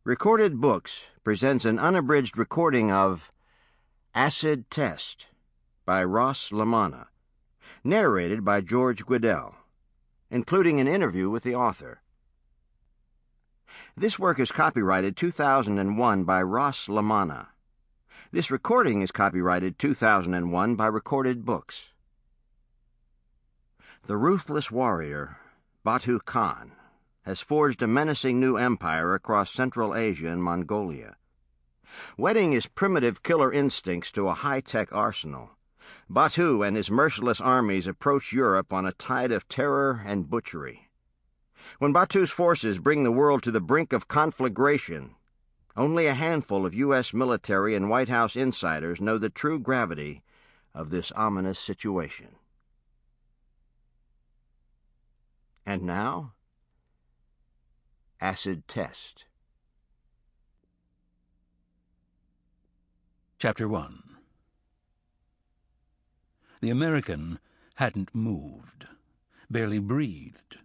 Recorded Books presents an unabridged recording of Acid Test by LaManna, narrated by George Guidall, including an interview with the author. This work is copyrighted 2001 by LaManna. This recording is copyrighted 2001 by Recorded Books. The ruthless warrior, Batu Khan, has forged a menacing new empire across Central Asia and Mongolia. Wedding his primitive killer instincts to a high-tech arsenal, Batu and his merciless armies approach Europe on a tide of terror and butchery. When Batu's forces bring the world to the brink of conflagration, only a handful of U.S. military and White House insiders know the true gravity of this ominous situation. And now, Acid Test. Chapter 1. The American hadn't moved, barely breathed.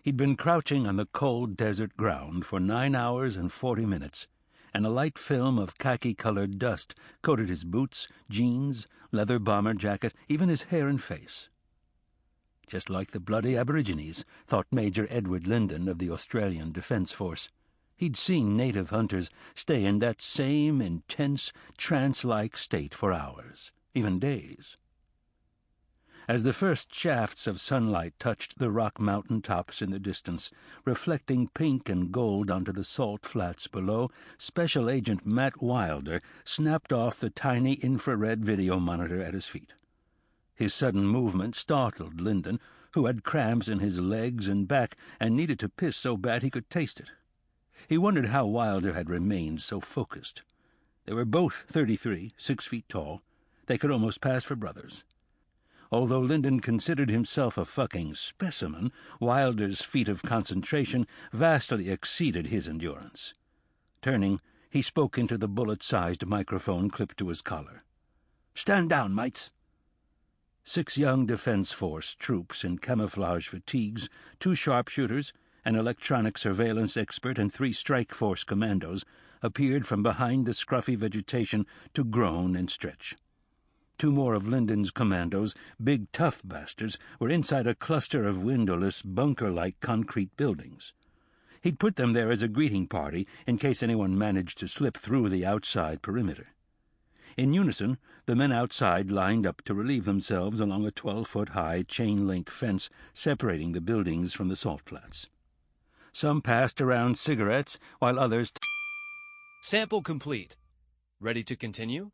He'd been crouching on the cold desert ground for 9 hours and 40 minutes, and a light film of khaki-colored dust coated his boots, jeans, leather bomber jacket, even his hair and face. Just like the bloody Aborigines, thought Major Edward Lyndon of the Australian Defence Force. He'd seen native hunters stay in that same intense, trance-like state for hours, even days. As the first shafts of sunlight touched the rock mountain tops in the distance, reflecting pink and gold onto the salt flats below, Special Agent Matt Wilder snapped off the tiny infrared video monitor at his feet. His sudden movement startled Lyndon, who had cramps in his legs and back and needed to piss so bad he could taste it. He wondered how Wilder had remained so focused. They were both 33, 6 feet tall. They could almost pass for brothers. Although Lyndon considered himself a fucking specimen, Wilder's feat of concentration vastly exceeded his endurance. Turning, he spoke into the bullet-sized microphone clipped to his collar. "Stand down, mates." 6 young Defense Force troops in camouflage fatigues, 2 sharpshooters, an electronic surveillance expert, and 3 strike force commandos appeared from behind the scruffy vegetation to groan and stretch. 2 more of Lyndon's commandos, big tough bastards, were inside a cluster of windowless, bunker-like concrete buildings. He'd put them there as a greeting party in case anyone managed to slip through the outside perimeter. In unison, the men outside lined up to relieve themselves along a 12-foot-high chain-link fence separating the buildings from the salt flats. Some passed around cigarettes, while others... Sample complete. Ready to continue?